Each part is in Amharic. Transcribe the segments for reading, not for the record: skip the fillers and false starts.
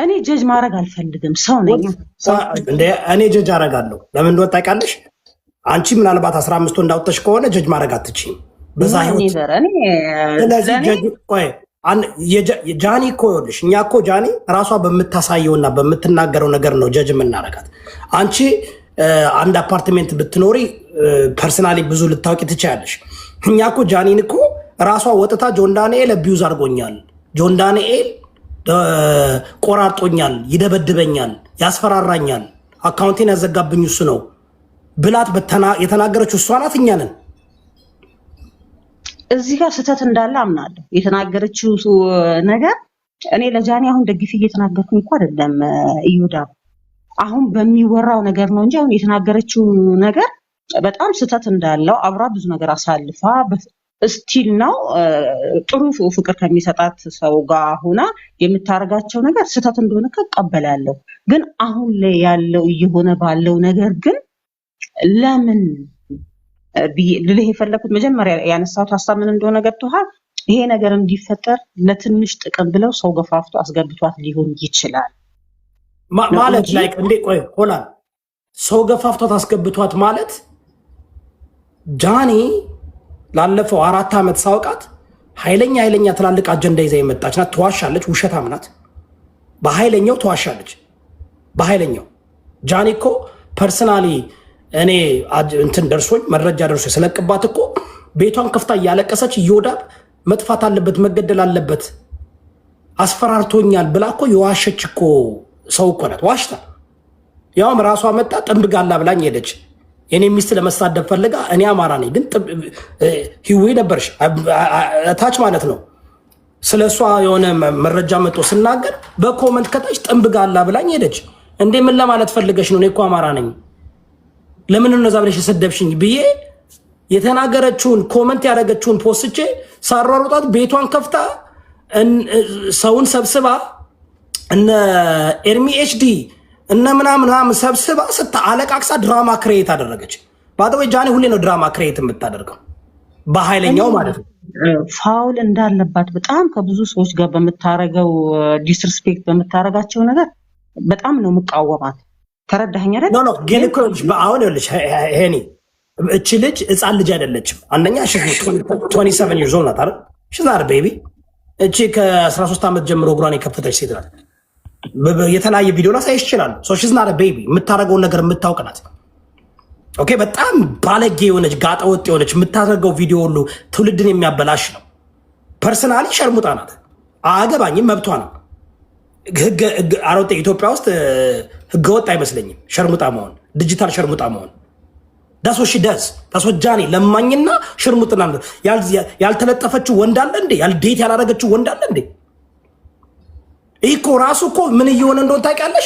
እኔ ጀጅ ማድረግ አልፈልግም ሰው ነኝ እንደ እኔ ጀጅ አደርጋለሁ ለምን እንደወጣ ታውቂያለሽ አንቺ ምናልባት 15 እንዳውጥተሽ ከሆነ ጀጅ ማድረግ አትችይም በዛ ህይወት ስለዚህ ጀጅ ቆይ ጃኒ እኮ ይኸውልሽ እኛ እኮ ጃኒ ራሷ በምታሳየውና በምትናገረው ነገር ነው ጀጅ የምናደርጋት አንቺ አንድ አፓርትመንት ብትኖሪ ፐርሰናሊ ብዙ ልታውቂ ትችያለሽ እኛ እኮ ጃኒን እኮ ራሷ ወጥታ ጆን ዳንኤል አቢዩዝ አድርጎኛል ጆን ዳንኤል ቆራርጦኛል ይደበድበኛል ያስፈራራኛል አካውንቴን ያዘጋብኝ እሱ ነው ብላት የተናገረችው እሷ ናት እኛ ነን እዚህ ጋር ስህተት እንዳለ አምናለሁ የተናገረችው ነገር እኔ ለጃኒ አሁን ደግፊ እየተናገርኩኝ እንኳን አይደለም ይሁዳ አሁን በሚወራው ነገር ነው እንጂ አሁን የተናገረችው ነገር በጣም ስህተት እንዳለው አብራ ብዙ ነገር አሳልፋ ስቲል ነው ጥሩ ፍቅር ከሚሰጣት ሰው ጋር ሆና የምታረጋቸው ነገር ስህተት እንደሆነ ከቀበላለሁ ግን አሁን ላይ ያለው እየሆነ ባለው ነገር ግን ለምን ልልህ የፈለኩት መጀመሪያ ያነሳሁት ሀሳብ ምን እንደሆነ ገብቶሃል ይሄ ነገር እንዲፈጠር ለትንሽ ጥቅም ብለው ሰው ገፋፍቶ አስገብቷት ሊሆን ይችላል ማለት ላይክ እንዴ ቆይ ሆላ ሰው ገፋፍቷት አስገብቷት ማለት ጃኒ ላለፈው 4 ዓመት ሳውቃት ኃይለኛ ትላልቅ አጀንዳ ይዛ የመጣች ናት ተዋሻለች ውሸታም ናት በኃይለኛው ተዋሻለች በኃይለኛው ጃኒ እኮ ፐርሰናሊ እኔ እንትን ደርሶኝ መረጃ ደርሶኝ ስለቅባት እኮ ቤቷን ከፍታ እያለቀሰች ይወዳብ መጥፋት አለበት መገደል አለበት አስፈራርቶኛል ብላ እኮ የዋሸች እኮ ሰው እኮ ናት ዋሽታ ያውም ራሷ መጣ ጥንብጋላ ብላኝ ሄደች የኔ ሚስት ለመሳደብ ፈልጋ እኔ አማራ ነኝ ግን ሂዊ ነበርሽ ታች ማለት ነው ስለሷ የሆነ መረጃ መጥቶ ስናገር በኮመንት ከታች ጥንብጋላ ብላኝ ሄደች እንዴ ምን ለማለት ፈልገሽ ነው እኔ እኮ አማራ ነኝ ለምን ነው ዛብለሽ ሰደብሽኝ ብዬ የተናገረችውን ኮመንት ያደረገችውን ፖስትቼ ሳሯሩጣት ቤቷን ከፍታ ሰውን ሰብስባ እነ ኤርሚ ኤችዲ እነ ምናምን ሰብስባ አለቃቅሳ ድራማ ክሬት አደረገች ባደው ጃኒ ሁሌ ነው ድራማ ክሬት የምታደርገው በኃይለኛው ማለት ነው ፋውል እንዳለባት በጣም ከብዙ ሰዎች ጋር በመታረገው ዲስሪስፔክት በመታረጋቸው ነገር በጣም ነው መቃወማት ተረዳኸኝ አይደል ኖ ግን እኮ አሁን ይኸውልሽ ሄኒ እቺ ልጅ ህፃን ልጅ አይደለችም አንደኛ 27 years old ናት አይደል she's not a baby እቺ ከ13 ዓመት ጀምሮ እግሯን የከፈተች ሴት ናት የተለያየ ቪዲዮ ላይ ሳይሽ ይችላል so she's not a baby የምታረገው ነገር የምታውቅ ናት ኦኬ በጣም ባለጌ የሆነች ጋጠ ወጥ የሆነች የምታደርገው ቪዲዮ ሁሉ ትውልድን የሚያበላሽ ነው ፐርሰናሊ ሸርሙጣ ናት አገባኝም መብቷ ነው ህግ አሮጤ ኢትዮጵያ ውስጥ ህገ ወጥ አይመስለኝም ሸርሙጣ መሆን ዲጂታል ሸርሙጣ መሆን ዳሶሽ ዳስ ዳሶ ጃኒ ለማኝና ሽርሙጥና ያልተለጠፈችው ወንድ አለ እንዴ ያልዴት ያላረገችው ወንድ አለ እንዴ እኮ ራሱ እኮ ምን እየሆነ እንደሆነ ታውቂያለሽ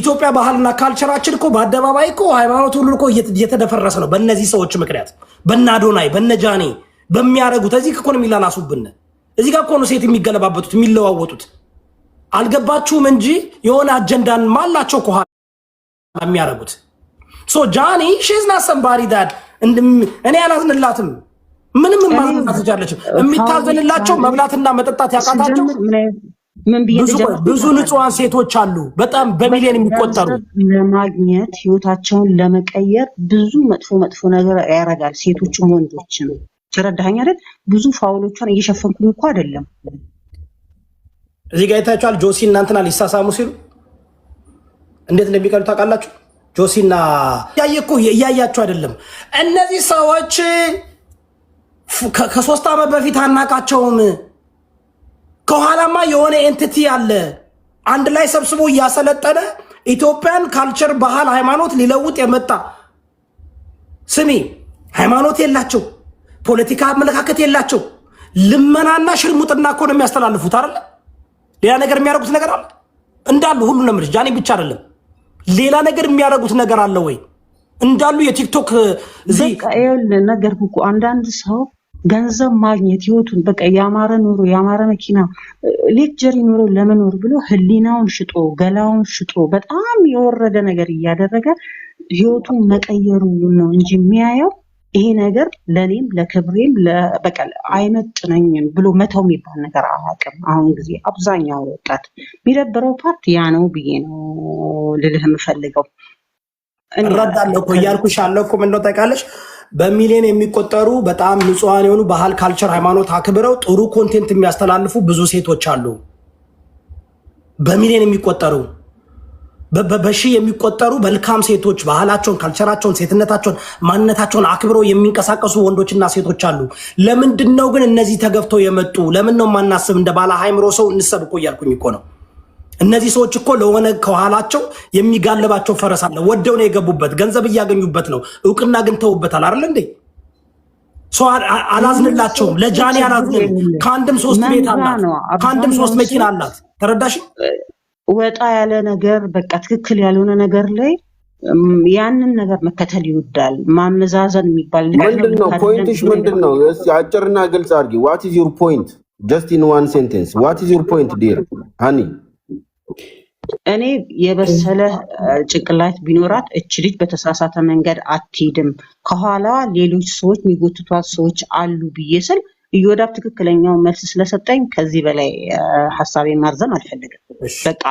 ኢትዮጵያ ባህልና ካልቸራችን እኮ በአደባባይ እኮ ሃይማኖት ሁሉ እኮ እየተደፈረሰ ነው በእነዚህ ሰዎች ምክንያት በእናዶናይ በነጃኒ በሚያረጉት እዚህ እኮ ነው የሚላላሱብን እዚህ ጋር እኮ ነው ሴት የሚገለባበቱት የሚለዋወጡት አልገባችሁም እንጂ የሆነ አጀንዳን ማላቸው ከኋላ የሚያረጉት ሶ ጃኒ she's not somebody that እኔ አላዝንላትም ምንም ማዝናት ትችላለች የሚታዘንላቸው መብላትና መጠጣት ያቃታቸው ብዙ ንጹሃን ሴቶች አሉ በጣም በሚሊዮን የሚቆጠሩ ለማግኘት ህይወታቸውን ለመቀየር ብዙ መጥፎ ነገር ያረጋል ሴቶችም ወንዶችም ተረዳኸኝ አይደል ብዙ ፋውሎቿን እየሸፈንኩኝ እኮ አይደለም እዚህ ጋር አይታችኋል ጆሲ እናንተና ሊሳሳሙ ሲሉ እንዴት እንደሚቀሩ ታውቃላችሁ ጆሲና ያየኩ ያያችሁ አይደለም እነዚህ ሰዎች ከ3 ዓመት በፊት አናቃቸውም ከኋላማ የሆነ ኤንቲቲ አለ አንድ ላይ ሰብስቦ ያሰለጠነ ኢትዮጵያን ካልቸር ባህል ሃይማኖት ሊለውጥ የመጣ ስሚ ሃይማኖት የላቸው ፖለቲካ አመለካከት የላቸው ልመናና ሽርሙጥና እኮ ነው የሚያስተላልፉት አይደል ሌላ ነገር የሚያደርጉት ነገር አለ እንዳሉ ሁሉ ነው ማለት ጃኒ ብቻ አይደለም ሌላ ነገር የሚያደርጉት ነገር አለ ወይ እንዳሉ የቲክቶክ እዚህ ነገር እኮ አንዳንድ ሰው ገንዘብ ማግኘት ህይወቱን በቃ ያማረ ኑሮ ያማረ መኪና ሌክቸር ኑሮ ለመኖር ብሎ ህሊናውን ሽጦ ገላውን ሽጦ በጣም የወረደ ነገር እያደረገ ህይወቱን መቀየሩ ነው እንጂ የሚያየው ይሄ ነገር ለኔም ለክብሬም በቃ አይመጥነኝም ብሎ መተው የሚባል ነገር አላውቅም። አሁን ጊዜ አብዛኛው ወጣት የሚደብረው ፓርት ያ ነው ብዬ ነው ልልህ የምፈልገው። እረዳለሁ እኮ እያልኩሽ ያለው እኮ ምንድነው ታውቂያለሽ? በሚሊዮን የሚቆጠሩ በጣም ንጹሃን የሆኑ ባህል፣ ካልቸር፣ ሃይማኖት አክብረው ጥሩ ኮንቴንት የሚያስተላልፉ ብዙ ሴቶች አሉ። በሚሊዮን የሚቆጠሩ በሺህ የሚቆጠሩ መልካም ሴቶች ባህላቸውን፣ ካልቸራቸውን፣ ሴትነታቸውን፣ ማንነታቸውን አክብረው የሚንቀሳቀሱ ወንዶችና ሴቶች አሉ። ለምንድን ነው ግን እነዚህ ተገፍተው የመጡ? ለምን ነው ማናስብ? እንደ ባለ ሃይምሮ ሰው እንሰብ እኮ እያልኩኝ እኮ ነው። እነዚህ ሰዎች እኮ ለሆነ ከኋላቸው የሚጋልባቸው ፈረስ አለ። ወደው ነው የገቡበት፣ ገንዘብ እያገኙበት ነው። እውቅና ግን ተውበታል አይደል እንዴ? ሰው አላዝንላቸውም። ለጃኒ አላዝንም። ከአንድም 3 ቤት አላት፣ ከአንድም 3 መኪና አላት። ተረዳሽ? ወጣ ያለ ነገር በቃ ትክክል ያልሆነ ነገር ላይ ያንን ነገር መከተል ይወዳል። ማመዛዘን የሚባል ምንድነው? ፖይንትሽ ምንድነው? እስቲ አጭርና ግልጽ አድርጊ። what is your point just in one sentence what is your point dear honey? እኔ የበሰለ ጭንቅላት ቢኖራት እች ልጅ በተሳሳተ መንገድ አትሄድም፣ ከኋላዋ ሌሎች ሰዎች የሚጎትቷት ሰዎች አሉ ብዬ ስል ኢዮዳብ ትክክለኛው መልስ ስለሰጠኝ ከዚህ በላይ ሐሳቤን ማርዘም አልፈልግም። በቃ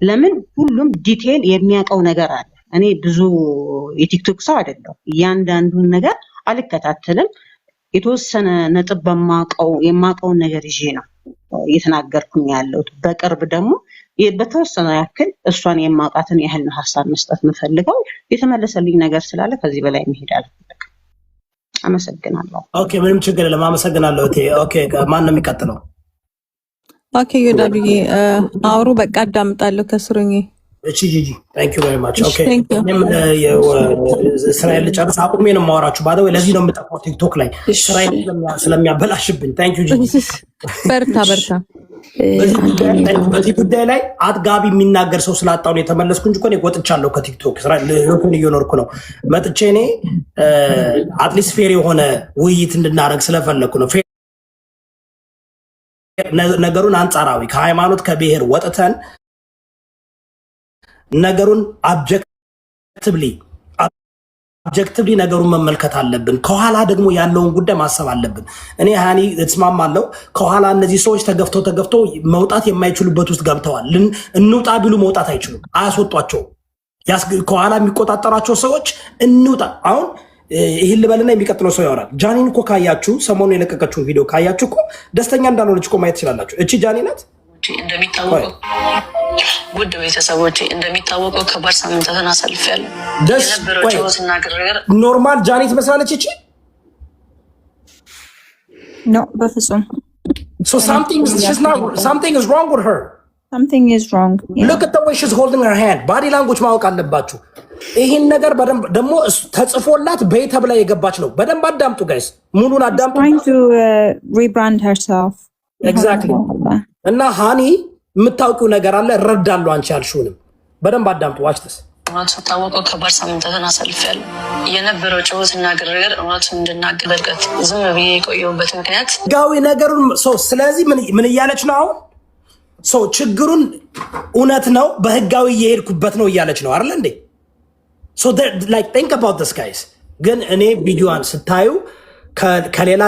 ለምን ሁሉም ዲቴል የሚያውቀው ነገር አለ። እኔ ብዙ የቲክቶክ ሰው አይደለሁም። እያንዳንዱን ነገር አልከታተልም። የተወሰነ ነጥብ የማውቀውን ነገር ይዤ ነው እየተናገርኩኝ ያለሁት። በቅርብ ደግሞ በተወሰነ ያክል እሷን የማውቃትን ያህል ነው ሐሳብ መስጠት የምፈልገው። የተመለሰልኝ ነገር ስላለ ከዚህ በላይ መሄድ አልፈልግም። አመሰግናለሁ። ኦኬ፣ ምንም ችግር የለም። አመሰግናለሁ። ኦኬ፣ ማን ነው የሚቀጥለው? ኦኬ፣ ዮዳብዬ አውሩ። በቃ አዳምጣለሁ ከስሩኝ። እቺ ጂጂ ታንክ ዩ ቬሪ ማች። ኦኬ፣ እኔም ስራዬን ልጨርስ አቁሜ ነው የማወራችሁ። ባደው ለዚህ ነው የምጠፋው ቲክቶክ ላይ ስራዬን ስለሚያበላሽብኝ። ታንክ ዩ ጂጂ። በርታ በርታ። በዚህ ጉዳይ ላይ አጥጋቢ የሚናገር ሰው ስላጣሁ ነው የተመለስኩ እንጂ እኮ እኔ ወጥቻለሁ ከቲክቶክ። ስራ ለሆነ እየኖርኩ ነው። መጥቼ እኔ አትሊስት ፌር የሆነ ውይይት እንድናደርግ ስለፈለኩ ነው። ነገሩን አንጻራዊ ከሃይማኖት ከብሔር ወጥተን ነገሩን ኦብጀክቲቭሊ ነገሩን መመልከት አለብን። ከኋላ ደግሞ ያለውን ጉዳይ ማሰብ አለብን። እኔ ሃኒ እስማማለሁ። ከኋላ እነዚህ ሰዎች ተገፍተው መውጣት የማይችሉበት ውስጥ ገብተዋል። እንውጣ ቢሉ መውጣት አይችሉም፣ አያስወጧቸውም። ከኋላ የሚቆጣጠሯቸው ሰዎች እንውጣ። አሁን ይህን ልበልና የሚቀጥለው ሰው ያወራል። ጃኒን እኮ ካያችሁ፣ ሰሞኑን የለቀቀችውን ቪዲዮ ካያችሁ እኮ ደስተኛ እንዳልሆነች እኮ ማየት ትችላላችሁ። እቺ ጃኒ ናት። እንደሚታወቀው ውድ ቤተሰቦች እንደሚታወቀው ከባድ ሳምንታትን አሳልፌያለሁ። የነበረው ጭወትና ግርግር ኖርማል ጃኒ ትመስላለች እቺ? ኖ በፍጹም። So something is wrong with her. Something is wrong. Yeah. Look at the way she's holding her hand. Body language ማወቅ አለባችሁ። ይሄን ነገር በደንብ ደግሞ ተጽፎላት በይተብ ላይ የገባች ነው። በደንብ አዳምጡ ጋይስ፣ ሙሉን አዳምጡ። Trying to rebrand herself. Exactly. እና ሃኒ የምታውቂው ነገር አለ፣ እረዳለሁ። አንቺ ያልሽውንም በደንብ አዳምጡ። ዋች ተስ ታወቀው ከባድ ሳምንታትን አሳልፌያለሁ። የነበረው ጭወትና ግርግር እውነቱን እንድናገር በርቀት ዝም ብዬ የቆየሁበት ምክንያት ጋዊ ነገሩን ስለዚህ ምን እያለች ነው አሁን? ችግሩን እውነት ነው በህጋዊ እየሄድኩበት ነው እያለች ነው አይደል እንዴ? think about this guys። ግን እኔ ቪዲዮዋን ስታዩ ከሌላ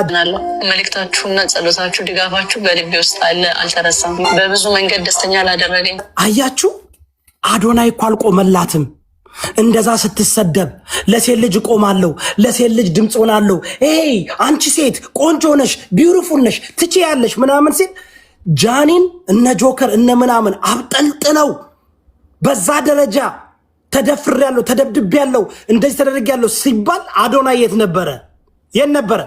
መልእክታችሁና ጸሎታችሁ ድጋፋችሁ በልቤ ውስጥ አለ፣ አልተረሳም። በብዙ መንገድ ደስተኛ ላደረገኝ አያችሁ፣ አዶናይ እኮ አልቆመላትም። እንደዛ ስትሰደብ ለሴት ልጅ እቆማለሁ፣ ለሴት ልጅ ድምፅ ሆናለሁ፣ አንቺ ሴት ቆንጆ ነሽ፣ ቢዩቲፉል ነሽ፣ ትችያለሽ ምናምን ሲል ጃኒን እነ ጆከር እነ ምናምን አብጠልጥለው በዛ ደረጃ ተደፍሬያለሁ፣ ተደብድቤያለሁ፣ እንደዚህ ተደርጌያለሁ ሲባል አዶናይ የት ነበረ? የት ነበረ?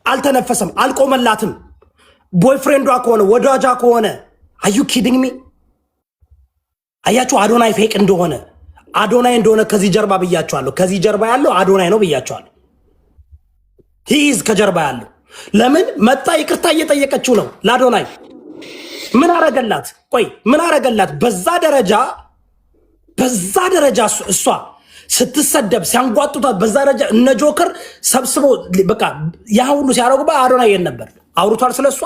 አልተነፈሰም፣ አልቆመላትም። ቦይፍሬንዷ ከሆነ ወዳጇ ከሆነ አዩ ኪዲንግ ሚ? አያችሁ አዶናይ ፌቅ እንደሆነ ከዚህ ጀርባ ብያቸዋለሁ። ከዚህ ጀርባ ያለው አዶናይ ነው ብያቸዋለሁ። ሂዝ ከጀርባ ያለው ለምን መጣ? ይቅርታ እየጠየቀችው ነው ለአዶናይ። ምን አረገላት? ቆይ ምን አረገላት? በዛ ደረጃ እሷ ስትሰደብ ሲያንጓጡታት በዛ ደረጃ እነ ጆከር ሰብስቦ በቃ ያ ሁሉ ሲያረጉባት አዶናይ የት ነበር? አውርቷል ስለሷ?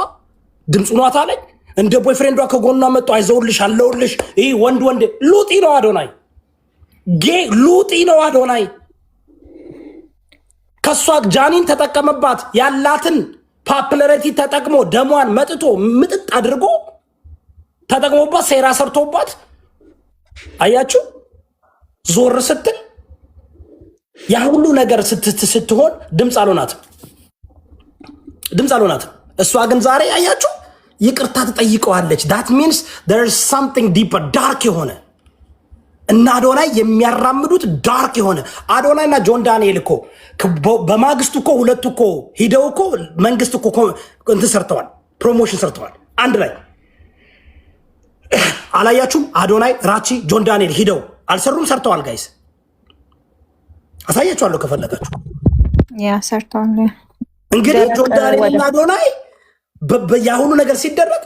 ድምፁ ኗታ ላይ እንደ ቦይፍሬንዷ ከጎኗ መጥቶ አይዘውልሽ አለውልሽ። ይህ ወንድ ሉጢ ነው አዶናይ፣ ጌ ሉጢ ነው አዶናይ። ከሷ ጃኒን ተጠቀመባት ያላትን ፓፕላሪቲ ተጠቅሞ ደሟን መጥቶ ምጥጥ አድርጎ ተጠቅሞባት ሴራ ሰርቶባት አያችሁ ዞር ስትል ያ ሁሉ ነገር ስትሆን ድምፅ አልሆናትም። እሷ ግን ዛሬ አያችሁ ይቅርታ ትጠይቀዋለች። that means there is something deeper dark የሆነ እና አዶናይ የሚያራምዱት ዳርክ የሆነ አዶናይ እና ጆን ዳንኤል እኮ በማግስቱ እኮ ሁለቱ እኮ ሂደው እኮ መንግስት እኮ እንትን ሰርተዋል፣ ፕሮሞሽን ሰርተዋል አንድ ላይ አላያችሁም? አዶናይ ራቺ ጆን ዳንኤል ሂደው አልሰሩም? ሰርተዋል። ጋይስ አሳያችኋለሁ ከፈለጋችሁ። ያ ሰርተዋል። እንግዲህ ጆን ዳንኤል እና አዶናይ ያሁኑ ነገር ሲደረግ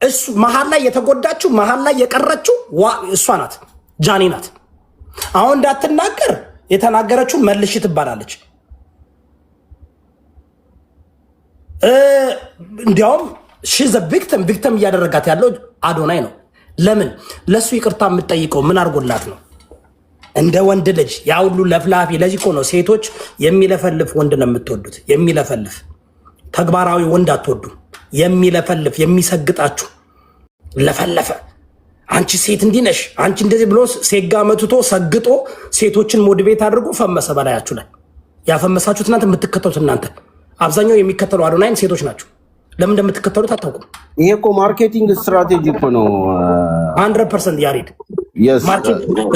እሱ መሀል ላይ የተጎዳችው መሀል ላይ የቀረችው እሷ ናት፣ ጃኒ ናት። አሁን እንዳትናገር የተናገረችው መልሽ ትባላለች። እንዲያውም ሺዝ ቪክተም እያደረጋት ያለው አዶናይ ነው። ለምን ለሱ ይቅርታ የምትጠይቀው ምን አድርጎላት ነው? እንደ ወንድ ልጅ ያ ሁሉ ለፍላፊ። ለዚህ እኮ ነው ሴቶች የሚለፈልፍ ወንድ ነው የምትወዱት። የሚለፈልፍ ተግባራዊ ወንድ አትወዱ። የሚለፈልፍ የሚሰግጣችሁ ለፈለፈ አንቺ ሴት እንዲህ ነሽ አንቺ እንደዚህ ብሎ ሴጋ መትቶ ሰግጦ ሴቶችን ሞድቤት አድርጎ ፈመሰ በላያችሁ ላይ። ያፈመሳችሁት እናንተ የምትከተሉት እናንተ አብዛኛው የሚከተሉ አዶናይን ሴቶች ናቸው። ለምን እንደምትከተሉት አታውቁም። ይሄ እኮ ማርኬቲንግ ስትራቴጂ እኮ ነው 100% ያሬድ።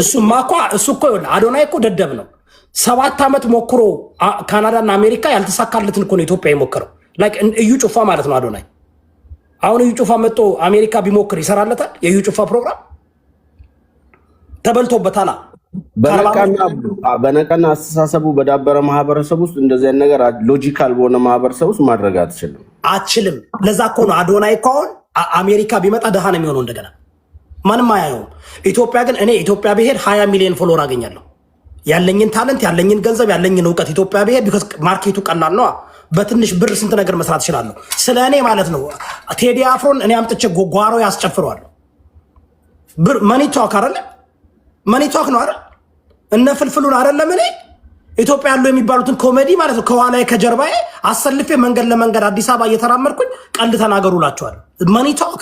እሱማ እኮ እሱ እኮ አዶናይ እኮ ደደብ ነው። 7 ዓመት ሞክሮ ካናዳና አሜሪካ ያልተሳካለትን እኮ ነው ኢትዮጵያ የሞከረው። ላይክ እዩ ጩፋ ማለት ነው አዶናይ። አሁን እዩ ጩፋ መጥቶ አሜሪካ ቢሞክር ይሰራለታል? የእዩ ጩፋ ፕሮግራም ተበልቶበታል። በነቀና አስተሳሰቡ በዳበረ ማህበረሰብ ውስጥ እንደዚህ አይነት ነገር ሎጂካል በሆነ ማህበረሰብ ውስጥ ማድረግ አትችልም። ለዛ እኮ ነው አዶናይ እኮ አሁን አሜሪካ ቢመጣ ደሃ ነው የሚሆነው። እንደገና ማንም አያየውም። ኢትዮጵያ ግን እኔ ኢትዮጵያ ብሄድ 20 ሚሊዮን ፎሎወር አገኛለሁ። ያለኝን ታለንት ያለኝን ገንዘብ ያለኝን እውቀት ኢትዮጵያ ብሄድ ቢኮዝ ማርኬቱ ቀላል ነው። በትንሽ ብር ስንት ነገር መስራት እችላለሁ። ስለ እኔ ማለት ነው ቴዲ አፍሮን እኔ አምጥቼ ጓሮ ያስጨፍረዋለሁ። ብር መኒቷክ አይደለ? መኒቷክ ነው አይደል? እነ ፍልፍሉን አይደለም እኔ ኢትዮጵያ ያለው የሚባሉትን ኮሜዲ ማለት ነው ከኋላ ከጀርባዬ አሰልፌ መንገድ ለመንገድ አዲስ አበባ እየተራመድኩኝ ቀልድ ተናገሩ እላቸዋለሁ። መኒቷክ።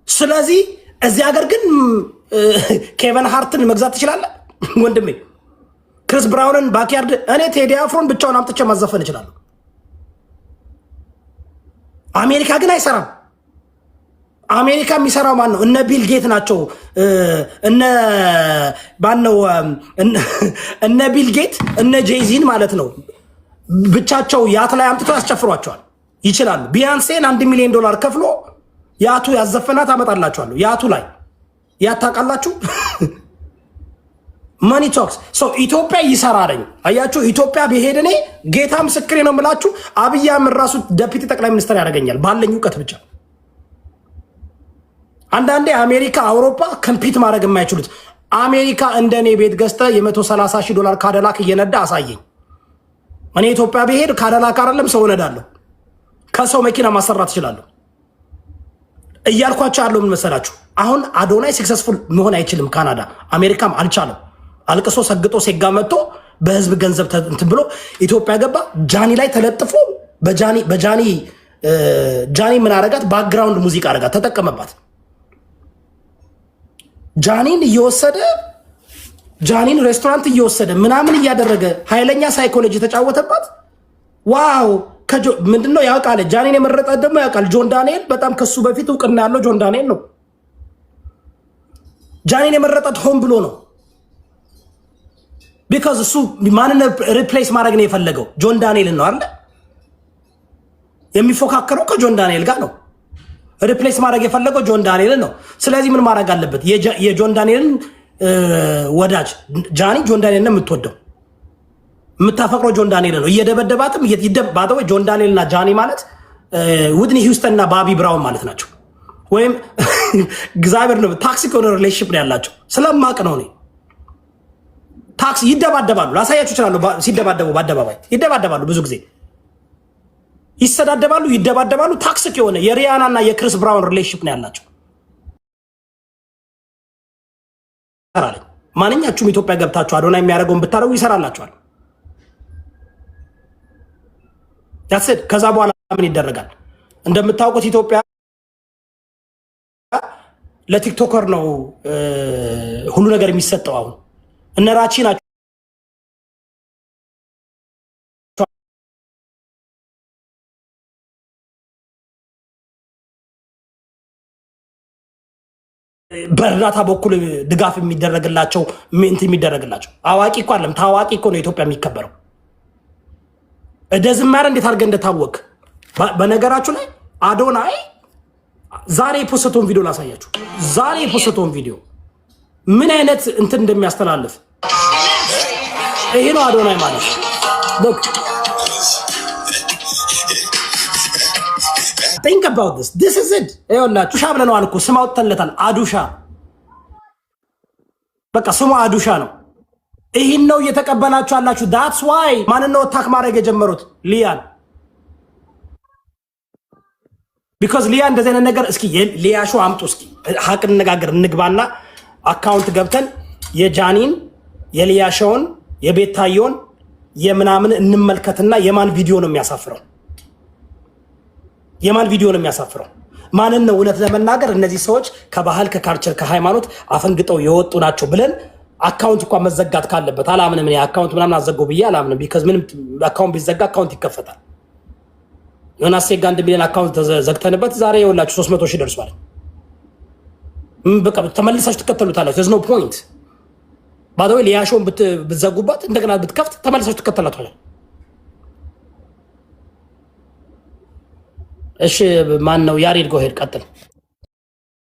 ስለዚህ እዚህ ሀገር ግን ኬቨን ሃርትን መግዛት ትችላለህ ወንድሜ። ክሪስ ብራውንን ባክያርድ እኔ ቴዲ አፍሮን ብቻውን አምጥቼ ማዘፈን እችላለሁ። አሜሪካ ግን አይሰራም። አሜሪካ የሚሰራው ማን ነው? እነ ቢል ጌት ናቸው። እነ ቢል ጌት እነ ጄይዚን ማለት ነው ብቻቸው ያት ላይ አምጥቶ ያስጨፍሯቸዋል። ይችላሉ። ቢያንሴን $1 ሚሊዮን ከፍሎ ያቱ ያዘፈናት አመጣላችኋለሁ። ያቱ ላይ ያታውቃላችሁ። መኒ ቶክስ ሰው ኢትዮጵያ ይሰራልኝ። አያችሁ ኢትዮጵያ ቢሄድ እኔ ጌታ ምስክሬ ነው የምላችሁ አብይ አህመድ ራሱ ዴፒቲ ጠቅላይ ሚኒስትር ያደርገኛል ባለኝ እውቀት ብቻ። አንዳንዴ አሜሪካ አውሮፓ ኮምፒት ማድረግ የማይችሉት አሜሪካ እንደኔ ቤት ገዝተ $130,000 ካደላክ እየነዳ አሳየኝ። እኔ ኢትዮጵያ ብሄድ ካደላክ አይደለም ሰው እነዳለሁ። ከሰው መኪና ማሰራት እችላለሁ እያልኳቸው ያለው ምን መሰላችሁ? አሁን አዶናይ ሰክሰስፉል መሆን አይችልም። ካናዳ አሜሪካም አልቻለም። አልቅሶ ሰግጦ ሴጋ መጥቶ በህዝብ ገንዘብ እንትን ብሎ ኢትዮጵያ ገባ። ጃኒ ላይ ተለጥፎ ጃኒ ምን አረጋት? ባክግራውንድ ሙዚቃ አረጋት፣ ተጠቀመባት። ጃኒን ሬስቶራንት እየወሰደ ምናምን እያደረገ ኃይለኛ ሳይኮሎጂ ተጫወተባት። ዋው ምንድነው ያውቃል። ጃኒን የመረጠ ደግሞ ያውቃል። ጆን ዳንኤል በጣም ከሱ በፊት እውቅና ያለው ጆን ዳንኤል ነው። ጃኒን የመረጠት ሆን ብሎ ነው። ቢካዝ እሱ ማንን ሪፕሌስ ማድረግ ነው የፈለገው? ጆን ዳንኤልን ነው አይደል? የሚፎካከረው ከጆን ዳንኤል ጋር ነው። ሪፕሌስ ማድረግ የፈለገው ጆን ዳንኤልን ነው። ስለዚህ ምን ማድረግ አለበት? የጆን ዳንኤልን ወዳጅ ጃኒ ጆን ዳንኤልን ነው የምትወደው፣ የምታፈቅረው ጆን ዳንኤል ነው። እየደበደባትም እየደባደው ጆን ዳንኤል እና ጃኒ ማለት ውድኒ ሂውስተን እና ባቢ ብራውን ማለት ናቸው። ወይም እግዚአብሔር ነው ታክሲክ የሆነ ሪሌሽንሽፕ ነው ያላቸው። ስለማቅ ነው እኔ ታክሲ ይደባደባሉ። ላሳያችሁ እችላለሁ። ሲደባደቡ በአደባባይ ይደባደባሉ። ብዙ ጊዜ ይሰዳደባሉ፣ ይደባደባሉ። ታክሲክ የሆነ የሪያና እና የክሪስ ብራውን ሪሌሽንሽፕ ነው ያላቸው። ማንኛችሁም ኢትዮጵያ ገብታችሁ አዶናይ የሚያደርገውን ብታደርጉ ይሰራላችኋል። ያስድ ከዛ በኋላ ምን ይደረጋል? እንደምታውቁት ኢትዮጵያ ለቲክቶከር ነው ሁሉ ነገር የሚሰጠው። አሁን እነ ራቺ ናቸው በእርዳታ በኩል ድጋፍ የሚደረግላቸው ምንት የሚደረግላቸው። አዋቂ እኮ አይደለም ታዋቂ እኮ ነው ኢትዮጵያ የሚከበረው። እደዝማር እንዴት አድርገህ እንደታወቅ። በነገራችሁ ላይ አዶናይ ዛሬ የፖስተውን ቪዲዮ ላሳያችሁ። ዛሬ የፖስተውን ቪዲዮ ምን አይነት እንትን እንደሚያስተላልፍ ይሄ ነው አዶናይ ማለት ነው። think about this is it ይኸውላችሁ ሻ ብለነዋል እኮ ስም አውጥተንለታል። አዱሻ በቃ ስሙ አዱሻ ነው። ይህን ነው እየተቀበላችሁ አላችሁ። that's why ማንን ነው አታክ ማድረግ የጀመሩት? ሊያን because ሊያን እንደዚህ አይነት ነገር እስኪ ሊያ ሾው አምጡ እስኪ ሀቅ እንነጋገር እንግባና አካውንት ገብተን የጃኒን የሊያ ሾውን የቤታዮን የምናምን እንመልከትና የማን ቪዲዮ ነው የሚያሳፍረው? የማን ቪዲዮ ነው የሚያሳፍረው? ማንን ነው? እውነት ለመናገር እነዚህ ሰዎች ከባህል ከካልቸር ከሃይማኖት አፈንግጠው የወጡ ናቸው ብለን አካውንት እንኳን መዘጋት ካለበት አላምንም። እኔ አካውንት ምናምን አዘጋው ብዬ አላምንም። ቢካዝ ምንም አካውንት ቢዘጋ አካውንት ይከፈታል። ዮናስ ሴጋ 1 ሚሊዮን አካውንት ዘግተንበት ዛሬ የወላችሁ 300,000 ደርሷል። በቃ ተመልሳችሁ ትከተሉታላችሁ። there's no point ባዶ ሊያሾን ብትዘጉባት እንደገና ብትከፍት ተመልሳችሁ ትከተላላችሁ። እሺ ማን ነው? ያሬድ ጎሄድ ቀጥል።